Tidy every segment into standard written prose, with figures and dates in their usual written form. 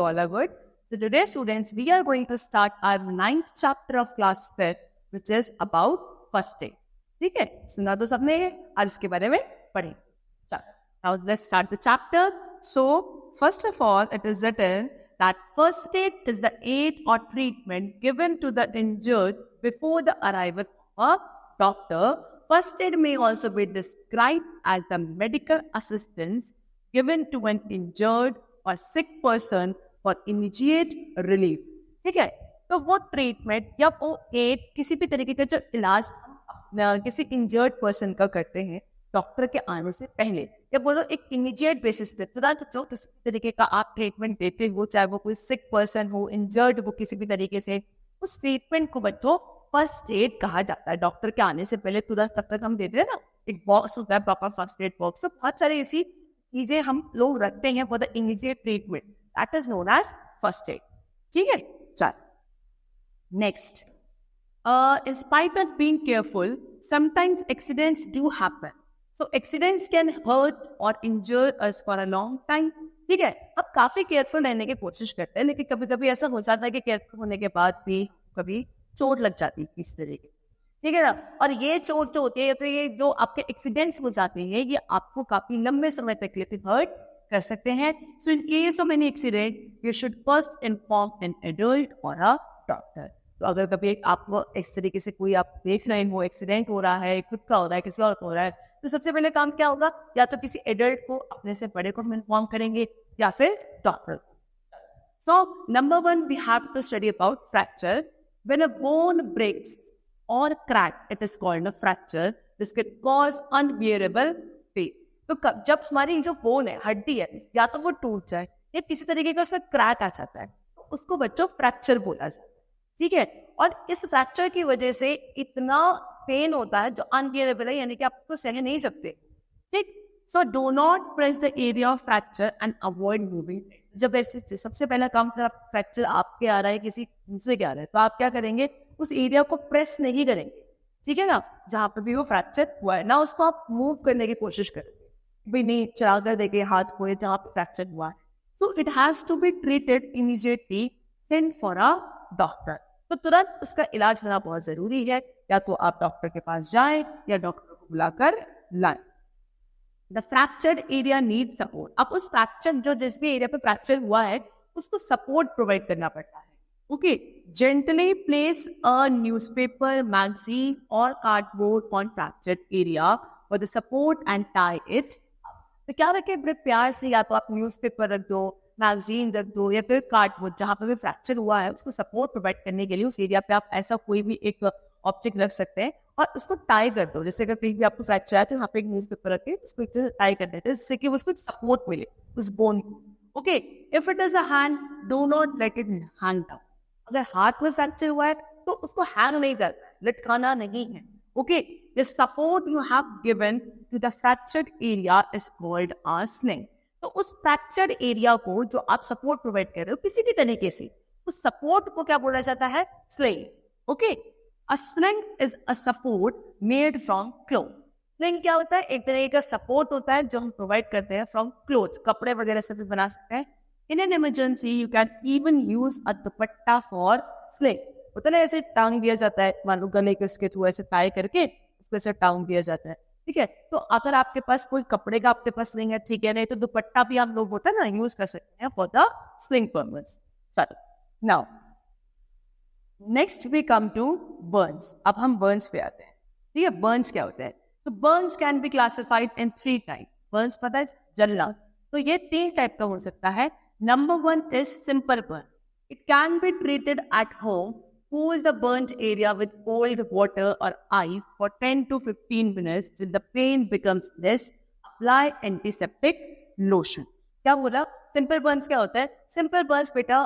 all are good. So today, students, we are going to start our 9th chapter of class 5th, which is about first aid. ठीक है, सुना तो सबने आज इसके बारे में पढ़े. Now let's start the chapter. So first of all, it is written that first aid is the aid or treatment given to the injured before the arrival of a doctor. First aid may also be described as the medical assistance given to an injured or sick person for immediate relief. ठीक है, तो वो treatment या वो add किसी भी तरीके का जो इलाज किसी इंजर्ड पर्सन का करते हैं डॉक्टर के आने से पहले, या बोलो एक इमीडिएट बेसिस पे तुरंत जो किसी तरीके का आप ट्रीटमेंट देते हो, चाहे वो कोई सिक पर्सन हो, इंजर्ड हो किसी भी तरीके से, उस ट्रीटमेंट को बच्चों फर्स्ट एड कहा जाता है. डॉक्टर के आने से पहले तुरंत तब तक हम देते हैं ना, एक बॉक्स होता है प्रॉपर फर्स्ट एड बॉक्स. तो बहुत सारी ऐसी चीजें हम लोग रखते हैं for the immediate treatment, that is known as first aid. ठीक है, चल next. In spite of being careful, sometimes accidents do happen. So accidents can hurt or injure us for a long time. ठीक है, अब काफी careful रहने की कोशिश करते हैं, लेकिन कभी कभी ऐसा हो जाता है कि केयरफुल होने के बाद भी कभी चोट लग जाती है किसी तरीके से. ठीक है ना, और ये चोट जो होती है तो ये जो आपके एक्सीडेंट्स हो जाते हैं ये आपको काफी लंबे समय तक लेते हर्ट कर सकते हैं. So in case of any accident you should first inform an adult और अ डॉक्टर. तो अगर कभी आपको इस तरीके से कोई आप देख रहे हो एक्सीडेंट हो रहा है, खुद का हो रहा है, किसी और का हो रहा है, तो सबसे पहले काम क्या होगा, या तो किसी एडल्ट को अपने से बड़े को इन्फॉर्म करेंगे या फिर doctor. So number 1 we have to study about fracture. When a bone breaks और crack it is called a fracture. This can cause unbearable pain. तो जब हमारी जो बोन है, हड्डी है, या तो वो टूट जाए या किसी तरीके का उसमें क्रैक आ जाता है, तो उसको बच्चों फ्रैक्चर बोला जाता है. ठीक है, और इस फ्रैक्चर की वजह से इतना पेन होता है जो अनबियरेबल है, यानी कि आप उसको सह नहीं सकते. ठीक, so do not press the area of fracture and avoid moving. जब ऐसे सबसे पहला काम फ्रैक्चर आपके आ रहा है, किसी दूसरे के आ रहा है, तो आप क्या करेंगे, उस एरिया को प्रेस नहीं करेंगे. ठीक है ना, जहां पर भी वो फ्रैक्चर हुआ है ना, उसको आप मूव करने की कोशिश करेंगे, भाई नहीं चला कर देंगे हाथ को जहाँ पे फ्रैक्चर हुआ है. So it has to be treated immediately, send for a doctor. तो तुरंत उसका इलाज होना बहुत जरूरी है, या तो आप डॉक्टर के पास जाएं या डॉक्टर को बुलाकर लाएं. The fractured area need support. अब उस फ्रैक्चर जो जिस भी एरिया पे फ्रैक्चर हुआ है उसको सपोर्ट प्रोवाइड करना पड़ता है. Okay, gently place a newspaper, magazine और cardboard on fractured area for the support and tie it. तो क्या रखे, बड़े प्यार से या तो आप न्यूज़पेपर रख दो, मैगजीन रख दो, या फिर कार्डबोर्ड जहाँ पे भी फ्रैक्चर हुआ है उसको सपोर्ट प्रोवाइड करने के लिए उस एरिया पे आप ऐसा कोई भी एक ऑब्जेक्ट रख सकते हैं और उसको टाई कर दो. जैसे अगर कहीं भी आपको फ्रैक्चर है तो यहाँ पे एक न्यूज़पेपर रख के उसको एक टाई कर देते हैं, जिससे कि उसको सपोर्ट मिले उस बोन को. Okay, if it is a hand do not let it hang down. अगर हाथ में फ्रैक्चर हुआ है तो उसको हैंग नहीं करना है, लटकाना नहीं है. Okay, the support you have given to the fractured area is called a sling. तो उस फ्रैक्चर्ड एरिया को जो आप सपोर्ट प्रोवाइड कर रहे हो किसी भी तरीके से, उस सपोर्ट को क्या बोला जाता है, sling. Okay, a sling is a support made from cloth. Sling क्या होता है, एक तरीके का सपोर्ट होता है जो हम प्रोवाइड करते हैं फ्रॉम क्लोथ, कपड़े वगैरह से भी बना सकते हैं. In an emergency you can even use a dupatta for sling. होता है ना, ऐसे टांग दिया जाता है, मान लो गले के उसके थ्रू ऐसे टाई करके उसको ऐसे टांग दिया जाता है. ठीक है, तो अगर आपके पास कोई कपड़े का आपके पास स्लिंग है, ठीक है, नहीं तो दुपट्टा भी आप लोग होता है ना यूज कर सकते हैं for the sling purpose. Now next we come to burns. अब हम बर्न्स पे आते हैं. ठीक है, बर्न्स क्या होता है, तो Burns can be classified in 3 types. Burns पता है, जलना. तो ये 3 टाइप का हो सकता है. Number 1 is simple burn. It can be treated at home. Cool the burnt area with cold water or ice for 10 to 15 minutes till the pain becomes less. Apply antiseptic lotion. क्या बोला, simple Burns क्या होता है. Simple Burns बेटा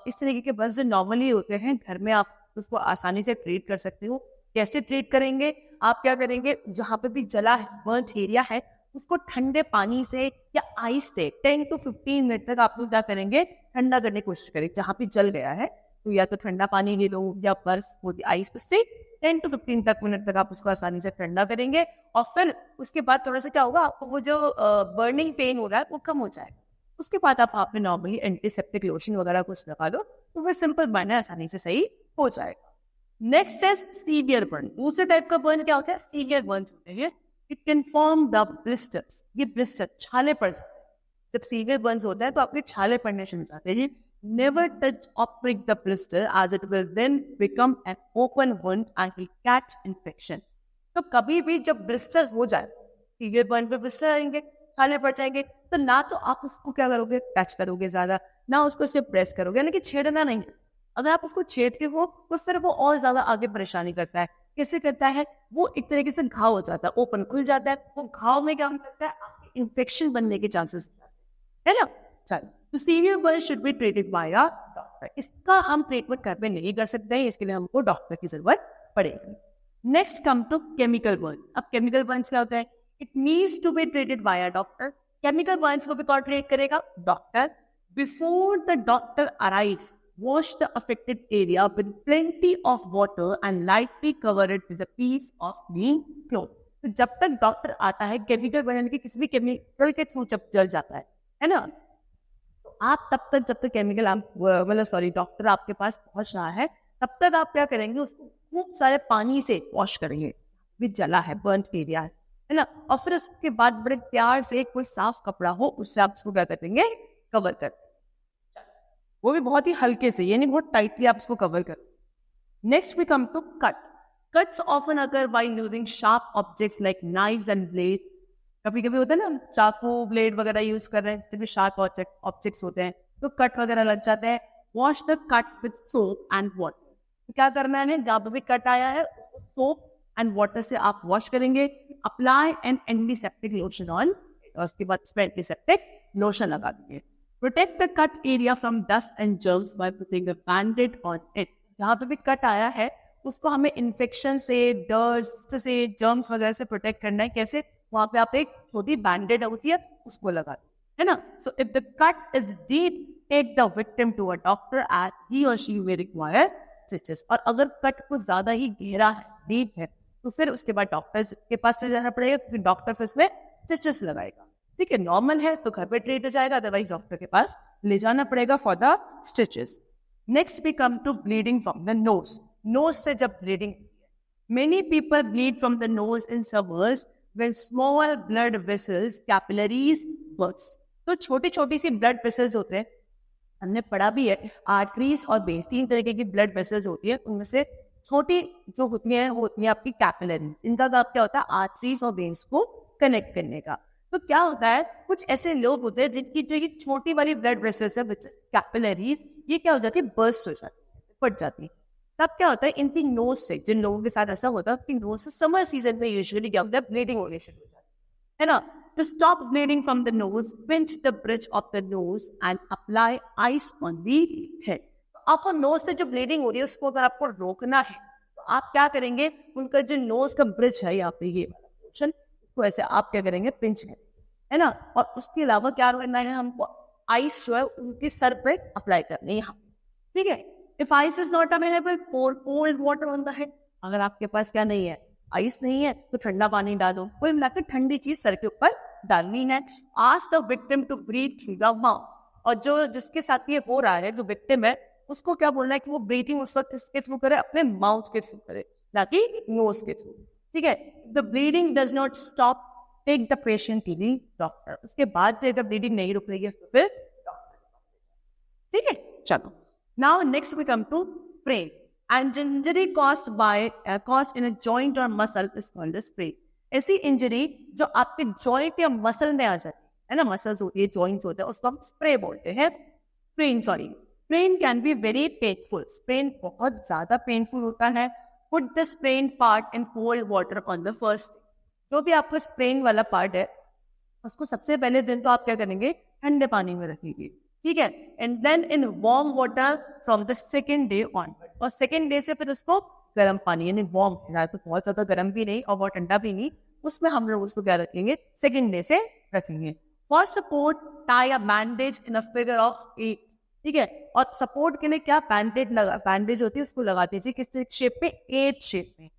इस तरीके के Burns जो नॉर्मली होते हैं घर में आप उसको आसानी से ट्रीट कर सकते हो. कैसे ट्रीट करेंगे, आप क्या करेंगे, जहाँ पे भी जला है, बर्न्ट एरिया है, उसको ठंडे पानी से या आइस से 10 to 15 मिनट तक आप लोग क्या करेंगे, ठंडा करने की कोशिश करेंगे. जहाँ पे जल गया है तो या तो ठंडा पानी ले लो या बर्फ होती आइस, उससे 10 to 15 मिनट तक आप उसको आसानी से ठंडा करेंगे. और फिर उसके बाद थोड़ा सा क्या होगा, आपको वो जो बर्निंग पेन हो रहा है वो कम हो जाएगा. उसके बाद आप वहाँ पे नॉर्मली एंटीसेप्टिक लोशन वगैरह कुछ लगा लो तो वो सिंपल बर्न है, आसानी से सही हो जाएगा। नेक्स्ट है सीवियर बर्न। दूसरे टाइप का बर्न क्या होता है? सीवियर बर्न होते हैं। It can form the blisters. ये ब्लिस्टर छाले पड़ जाते हैं। जब सीवियर बर्न्स होता है तो आपके छाले पड़ने शुरू हो जाते हैं। नेवर टच और prick the blister as it will then become an open wound and will catch infection। तो कभी भी जब ब्लिस्टर्स हो जाए, सीवियर बर्न पे ब्लिस्टर आएंगे, छाले पड़ जाएंगे, तो ना तो आप उसको क्या करोगे, टच करोगे ज्यादा, ना उसको सिर्फ प्रेस करोगे, यानी कि छेड़ना नहीं है। अगर आप उसको छेड़ते हो तो फिर वो और ज्यादा आगे परेशानी करता है। कैसे करता है? वो एक तरीके से घाव हो जाता है, ओपन खुल जाता है। वो घाव में क्या करता है? आपके इन्फेक्शन बनने के चांसेस है ना। चलो, तो severe burn should be treated by a doctor. इसका हम ट्रीटमेंट घर पे नहीं कर सकते हैं, इसके लिए हमको डॉक्टर की जरूरत पड़ेगी। Next come to chemical burns. अब केमिकल बर्न्स क्या होता है? It needs to be treated by a doctor. Chemical burns को भी कौन ट्रीट करेगा? Doctor. Before the doctor arrives, wash the affected area with plenty of water and lightly cover it with a piece of clean cloth। तो जब तक doctor आता है, chemical burn के किसी भी केमिकल के थ्रू जब जल जाता है ना, तो आप तब तक जब तक केमिकल डॉक्टर आपके पास पहुंच रहा है, तब तक आप क्या करेंगे? उसको खूब सारे पानी से वॉश करेंगे, भी जला है, बर्न एरिया है ना। और फिर उसके बाद बड़े प्यार से कोई साफ कपड़ा हो उससे आप उसको क्या करेंगे? कवर कर, वो भी बहुत ही हल्के से, यानी बहुत टाइटली आप इसको कवर कर। Next we come to cut. Cuts often occur by using sharp objects like knives and blades. कभी कभी होता है ना, चाकू ब्लेड वगैरह यूज कर रहे हैं, जब भी शार्प ऑब्जेक्ट्स होते हैं तो कट वगैरह लग जाते हैं। Wash the cut with soap and water. तो क्या करना है? जहाँ पे भी कट आया है उसको सोप एंड वाटर से आप वॉश करेंगे। Apply N antiseptic lotion on, और उसके बाद उस पर एंटीसेप्टिक लोशन लगा देंगे। Protect the cut area from dust and germs by putting a band-aid on it। जहाँ पे भी कट आया है उसको हमें इन्फेक्शन से, डस्ट से, जर्म्स वगैरह से प्रोटेक्ट करना है। कैसे? वहाँ पे आप एक छोटी बैंडेड होती है उसको लगा दो, है ना। So if the cut is deep, take the victim to a doctor as he और शी मे रिक्वायर स्टिचेस। और अगर कट कुछ ज्यादा ही गहरा है, डीप है, तो फिर उसके बाद डॉक्टर के पास ले जाना पड़ेगा, फिर डॉक्टर फिर उसमें स्टिचेस लगाएगा। ठीक है, नॉर्मल है तो घर पे ट्रीट हो जाएगा, अदरवाइज डॉक्टर के पास ले जाना पड़ेगा for the stitches. Next we come to bleeding from the nose. Nose से जब bleeding, many people bleed from the nose in summers when small blood vessels capillaries burst. तो छोटी छोटी सी ब्लड वेसल्स होते हैं, हमने पढ़ा भी है, आर्टरीज और वेन्स, 3 तरीके की ब्लड वेसल्स होती है। उनमें से छोटी जो होती है वो होती है आपकी कैपिलरीज। इनका काम क्या होता है? आर्टरीज और वेन्स को कनेक्ट करने का। तो क्या होता है, कुछ ऐसे लोग होते हैं जिनकी जो ये छोटी वाली ब्लड वेसल्स है, कैपिलरीज, ये क्या हो जाती है? बर्स्ट हो जाती है, फट जाती है। तब क्या होता है? इनकी नोज से, जिन लोगों के साथ ऐसा होता है, उनकी नोज से समर सीजन में यूजुअली क्या होता है? ब्लीडिंग होने शुरू हो जाती है ना। To stop bleeding from the nose, pinch the bridge of the nose and apply ice on the head. आपको नोज से जो ब्लीडिंग हो रही है उसको अगर आपको रोकना है तो आप क्या करेंगे? उनका जो नोज का ब्रिज है, यहाँ पे ये वाला पोर्शन, इसको ऐसे आप क्या करेंगे? पिंच करेंगे, है ना। और उसके अलावा क्या करना है? हमको आइस जो है उनके सर पे अप्लाई करनी है, ठीक है। If ice is not available, pour cold water on the head। अगर आपके पास क्या नहीं है? आइस नहीं है, तो ठंडा पानी डालो, कोई मिलाकर ठंडी चीज सर के ऊपर डालनी है। Ask the victim to breathe through the mouth. और जो जिसके साथ ये हो रहा है, जो विक्टिम है, उसको क्या बोलना है कि वो ब्रीथिंग उस वक्त किसके थ्रू करे? अपने माउथ के थ्रू करे, ना कि नोज के थ्रू, ठीक है। The bleeding does not stop, take the patient to the doctor. उसके बाद जब ब्लीडिंग नहीं रुक रही है तो फिर डॉक्टर के पास ले जाओ, ठीक है। चलो, now next we come to sprain. And injury caused in a joint or muscle is called a sprain। ऐसी इंजरी जो आपके जॉइंट या मसल में आ जाती है ना, मसल्स होती है, जॉइंट्स होते हैं, उसको हम स्प्रे बोलते हैं, sprain can be very painful. Sprain बहुत ज्यादा पेनफुल होता है। Put the sprain part in cold water on the first day. जो भी आपका स्प्रेन वाला पार्ट है उसको सबसे पहले दिन तो आप क्या करेंगे? ठंडे पानी में रखेंगे, ठीक है। And then in warm water from the second day onward. और सेकेंड डे से फिर उसको गर्म पानी, यानी वार्म, तो बहुत ज्यादा गर्म भी नहीं और बहुत ठंडा भी नहीं, उसमें हम लोग उसको क्या रखेंगे? सेकेंड डे से रखेंगे। For support, tie a bandage in a figure of 8, ठीक है। और सपोर्ट के लिए क्या बैंडेज होती है, उसको लगा दीजिए किस शेप में? 8 शेप में।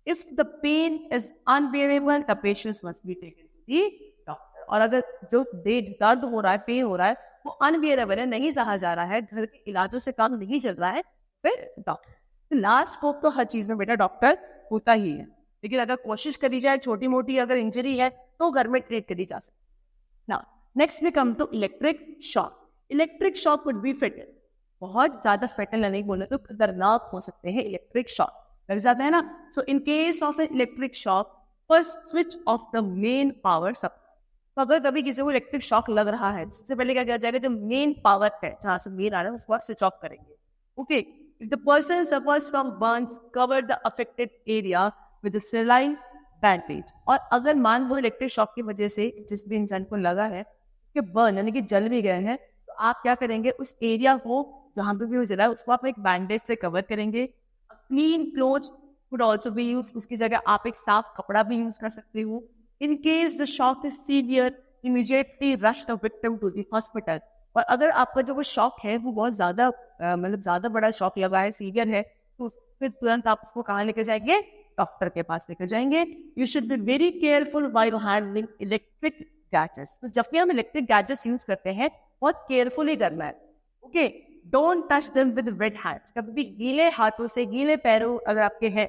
If the pain is unbearable, the patient must be taken to the doctor। और अगर जो दर्द हो रहा है, पेन हो रहा है, वो अनबियरेबल है, नहीं सहा जा रहा है, घर के इलाजों से काम नहीं चल रहा है, फिर डॉक्टर। लास्ट स्कोप तो हर चीज में बेटा डॉक्टर होता ही है, लेकिन अगर कोशिश करी जाए, छोटी मोटी अगर इंजरी है तो घर में ट्रीट करी जा सकती। Now next we come to electric shock. Electric shock would be fatal. बहुत ज्यादा फेटल नहीं बोले तो खतरनाक हो सकते हैं इलेक्ट्रिक शॉक, लग जाता है ना। So in case of an electric shock, first switch off the main power supply. तो अगर कभी किसी को इलेक्ट्रिक शॉक लग रहा है, सबसे पहले क्या किया जाएगा, जो मेन पावर है जहां से मेन आ रहा है उसको स्विच ऑफ करेंगे। Okay, if the person suffers from Burns, cover the affected area with सेलाइन bandage. और अगर मान लो इलेक्ट्रिक शॉक की वजह से जिस भी इंसान को लगा है उसके बर्न यानी कि जल भी गए हैं, तो आप क्या करेंगे, उस एरिया को जहां पे भी वो जला है उसको आप एक बैंडेज से कवर करेंगे। Clean cloth would also be use, उसकी जगह आप एक साफ कपड़ा भी यूज कर सकते हो। In case the shock is severe, immediately rush the victim to the hospital. और अगर आपका जो वो शॉक है वो बहुत ज्यादा मतलब ज्यादा बड़ा शॉक लगा है, सीवियर है, तो फिर तुरंत आप उसको कहाँ लेके जाएंगे, डॉक्टर के पास लेकर जाएंगे। You should be very careful while handling electric gadgets. तो जब भी हम इलेक्ट्रिक गैजेट्स यूज करते हैं बहुत केयरफुली करना है। Okay, don't touch them with weight hands. कभी भी गीले हाथों से, गीले पैरों अगर आपके हैं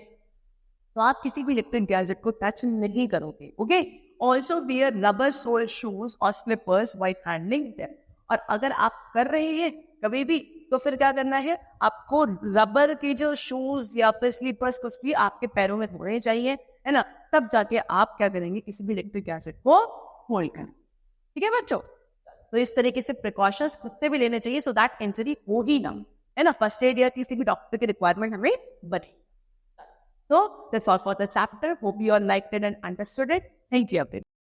तो आप किसी भी इलेक्ट्रिक गैजेट को टच नहीं करोगे। Okay, also wear rubber sole shoes और स्लिपर्स व्हाइल हैंडलिंग देम। और अगर आप कर रहे हैं कभी भी, तो फिर क्या करना है, आपको रबर के जो शूज या फिर स्लीपर्स कुछ भी आपके पैरों में होने चाहिए, है ना, तब जाके आप क्या करेंगे, किसी भी इलेक्ट्रिक गैजेट को होल्ड करें। ठीक है बच्चों, तो इस तरीके से प्रिकॉशंस खुद से भी लेने चाहिए सो दैट इंजरी हो ही ना, है ना। फर्स्ट एड या किसी भी डॉक्टर की रिक्वायरमेंट हमें बढ़े। So that's all for the chapter. Hope you all liked it and understood it. Thank you, everyone.